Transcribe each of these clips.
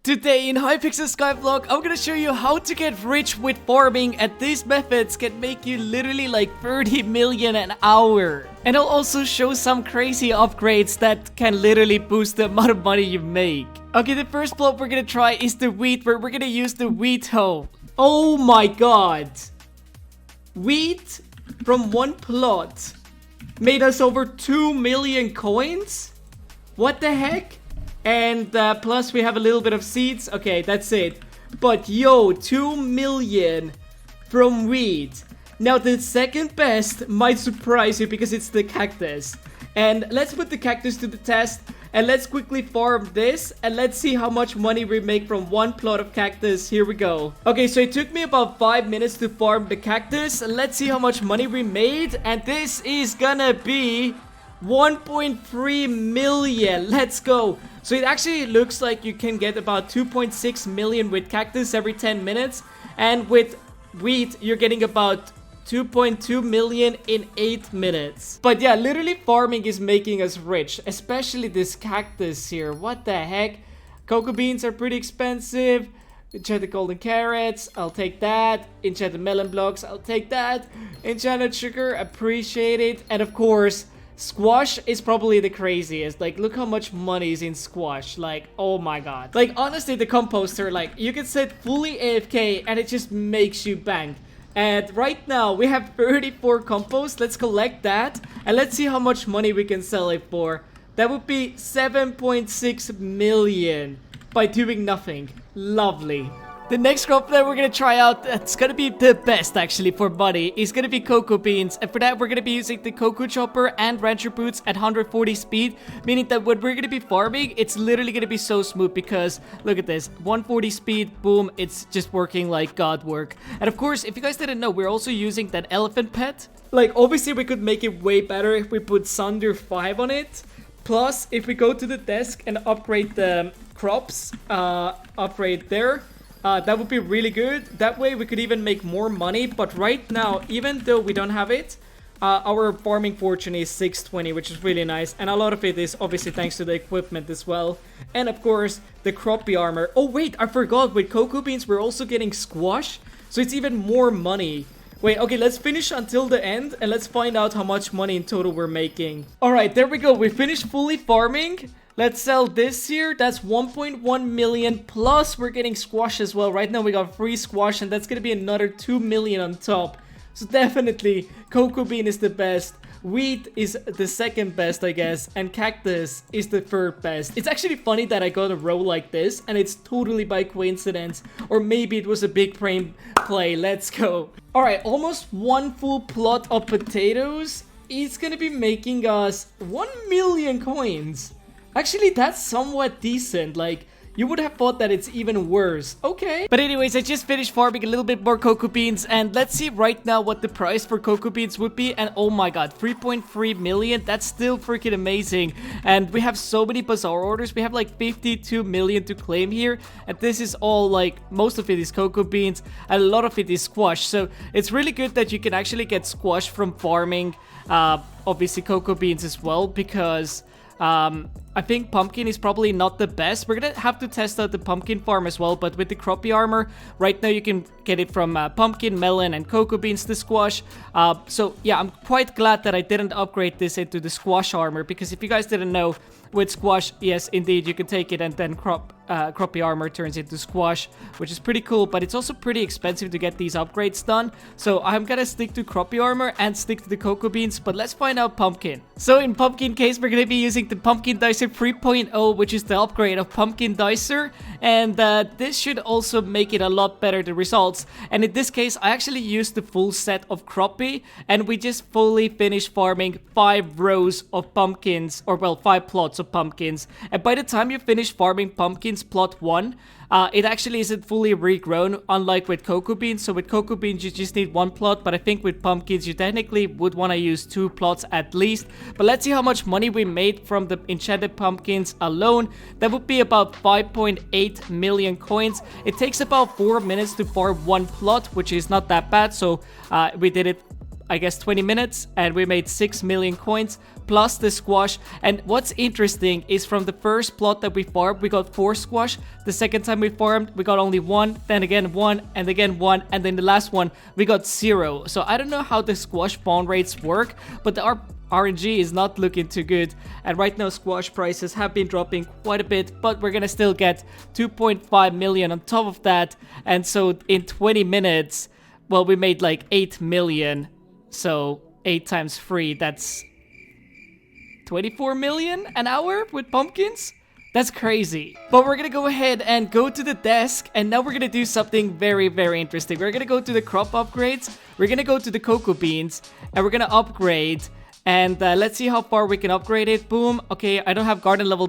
Today in Hypixel Skyblock, I'm gonna show you how to get rich with farming, and these methods can make you literally like 30 million an hour. And I'll also show some crazy upgrades that can literally boost the amount of money you make. Okay, the first plot we're gonna try is the wheat, where we're gonna use the wheat hoe. Oh my god. Wheat from one plot made us over 2 million coins? What the heck? And plus we have a little bit of seeds. Okay, that's it. But yo, 2 million from wheat. Now the second best might surprise you because it's the cactus. And let's put the cactus to the test. And let's quickly farm this. And let's see how much money we make from one plot of cactus. Here we go. Okay, so it took me about 5 minutes to farm the cactus. Let's see how much money we made. And this is gonna be 1.3 million. Let's go. So it actually looks like you can get about 2.6 million with cactus every 10 minutes. And with wheat, you're getting about 2.2 million in 8 minutes. But yeah, literally farming is making us rich. Especially this cactus here. What the heck? Cocoa beans are pretty expensive. Enchanted golden carrots, I'll take that. Enchanted melon blocks, I'll take that. Enchanted sugar, appreciate it. And of course, squash is probably the craziest. Like, look how much money is in squash. Like, oh my god. Like, honestly, the composter, like, you can set fully AFK and it just makes you bank. And right now, we have 34 compost. Let's collect that. And let's see how much money we can sell it for. That would be 7.6 million by doing nothing. Lovely. The next crop that we're gonna try out, that's gonna be the best actually for money, is gonna be cocoa beans. And for that, we're gonna be using the cocoa chopper and rancher boots at 140 speed, meaning that when we're gonna be farming, it's literally gonna be so smooth because look at this, 140 speed, boom, it's just working like god work. And of course, if you guys didn't know, we're also using that elephant pet. Like, obviously we could make it way better if we put Sunder 5 on it. Plus, if we go to the desk and upgrade the crops, upgrade there, that would be really good. That way we could even make more money. But right now, even though we don't have it, our farming fortune is 620, which is really nice. And a lot of it is obviously thanks to the equipment as well. And of course, the croppy armor. Oh wait, I forgot, with cocoa beans we're also getting squash. So it's even more money. Wait, okay, let's finish until the end and let's find out how much money in total we're making. Alright, there we go. We finished fully farming. Let's sell this here. That's 1.1 million. Plus, we're getting squash as well. Right now, we got free squash, and that's going to be another 2 million on top. So definitely, cocoa bean is the best. Wheat is the second best, I guess. And cactus is the third best. It's actually funny that I got a row like this, and it's totally by coincidence. Or maybe it was a big brain play. Let's go. Alright, almost one full plot of potatoes. It's going to be making us 1 million coins. Actually, that's somewhat decent. Like, you would have thought that it's even worse. Okay. But anyways, I just finished farming a little bit more cocoa beans. And let's see right now what the price for cocoa beans would be. And oh my god, 3.3 million. That's still freaking amazing. And we have so many bazaar orders. We have like 52 million to claim here. And this is all like, most of it is cocoa beans. And a lot of it is squash. So it's really good that you can actually get squash from farming. Obviously cocoa beans as well. Because I think pumpkin is probably not the best. We're gonna have to test out the pumpkin farm as well, but with the croppy armor, right now you can get it from pumpkin, melon, and cocoa beans, the squash. So yeah, I'm quite glad that I didn't upgrade this into the squash armor, because if you guys didn't know, with squash, yes, indeed, you can take it and then croppy armor turns into squash, which is pretty cool, but it's also pretty expensive to get these upgrades done. So I'm gonna stick to croppy armor and stick to the cocoa beans, but let's find out pumpkin. So in pumpkin case, we're gonna be using the pumpkin dicer 3.0, which is the upgrade of pumpkin dicer, and this should also make it a lot better, the results. And in this case, I actually used the full set of croppy, and we just fully finished farming 5 rows of pumpkins, or well, 5 plots of pumpkins. And by the time you finish farming pumpkins plot 1, it actually isn't fully regrown, unlike with cocoa beans. So with cocoa beans you just need 1 plot, but I think with pumpkins you technically would want to use 2 plots at least. But let's see how much money we made from the enchanted pumpkins alone. That would be about 5.8 million coins. It takes about 4 minutes to farm 1 plot, which is not that bad. So we did it I guess 20 minutes, and we made 6 million coins plus the squash. And what's interesting is from the first plot that we farmed, we got 4 squash. The second time we farmed, we got only 1, then again 1, and again 1, and then the last one we got 0. So I don't know how the squash spawn rates work, but our RNG is not looking too good, and right now squash prices have been dropping quite a bit, but we're gonna still get 2.5 million on top of that. And so in 20 minutes, well, we made like 8 million. So 8 times 3, that's 24 million an hour with pumpkins. That's crazy. But we're gonna go ahead and go to the desk, and now we're gonna do something very, very interesting. We're gonna go to the crop upgrades, we're gonna go to the cocoa beans, and we're gonna upgrade. And let's see how far we can upgrade it. Boom. Okay, I don't have garden level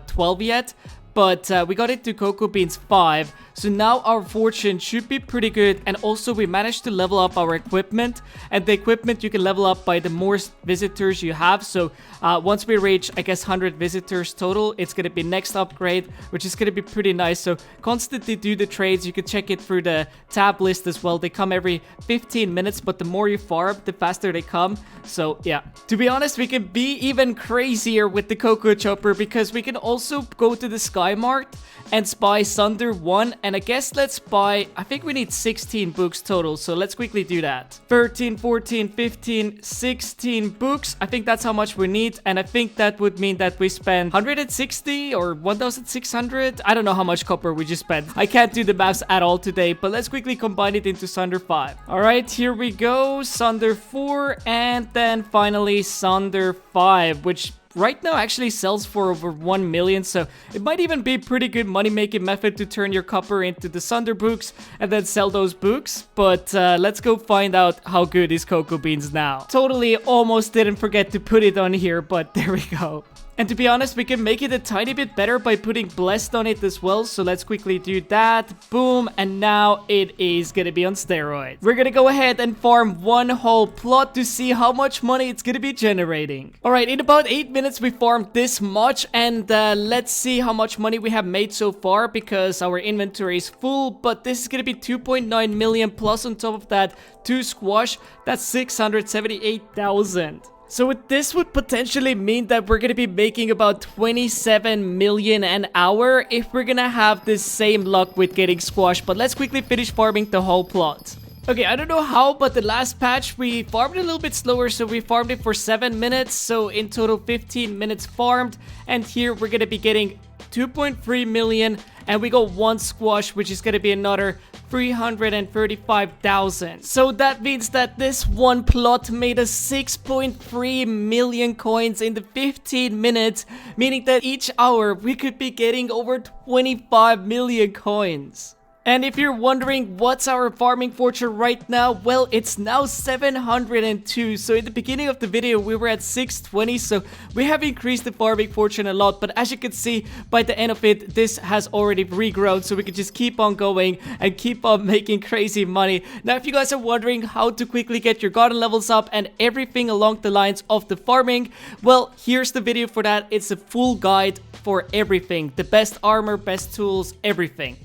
12 yet, but we got it to cocoa beans 5. So now our fortune should be pretty good. And also we managed to level up our equipment, and the equipment you can level up by the more visitors you have. So once we reach, I guess, 100 visitors total, it's gonna be next upgrade, which is gonna be pretty nice. So constantly do the trades. You can check it through the tab list as well. They come every 15 minutes, but the more you farm, the faster they come. So yeah, to be honest, we can be even crazier with the cocoa chopper, because we can also go to the Sky Mart and buy Sunder 1, and I guess let's buy, I think we need 16 books total, so let's quickly do that. 13, 14, 15, 16 books, I think that's how much we need, and I think that would mean that we spend 160 or 1,600, I don't know how much copper we just spent. I can't do the maths at all today, but let's quickly combine it into Sunder 5. Alright, here we go, Sunder 4, and then finally Sunder 5, which right now actually sells for over 1 million, so it might even be a pretty good money-making method to turn your copper into the Sunder books and then sell those books. But let's go find out how good is cocoa beans now. Totally almost didn't forget to put it on here, but there we go. And to be honest, we can make it a tiny bit better by putting blessed on it as well. So let's quickly do that. Boom. And now it is going to be on steroids. We're going to go ahead and farm one whole plot to see how much money it's going to be generating. All right, in about 8 minutes, we farmed this much. And let's see how much money we have made so far, because our inventory is full. But this is going to be 2.9 million plus on top of that 2 squash. That's 678,000. So this would potentially mean that we're gonna be making about 27 million an hour if we're gonna have this same luck with getting squash. But let's quickly finish farming the whole plot. Okay, I don't know how, but the last patch we farmed it a little bit slower, so we farmed it for 7 minutes. So in total 15 minutes farmed, and here we're gonna be getting 2.3 million, and we got 1 squash, which is gonna be another 335,000. So that means that this one plot made us 6.3 million coins in the 15 minutes, meaning that each hour we could be getting over 25 million coins. And if you're wondering what's our farming fortune right now, well, it's now 702. So in the beginning of the video, we were at 620. So we have increased the farming fortune a lot. But as you can see, by the end of it, this has already regrown. So we can just keep on going and keep on making crazy money. Now, if you guys are wondering how to quickly get your garden levels up and everything along the lines of the farming, well, here's the video for that. It's a full guide for everything. The best armor, best tools, everything.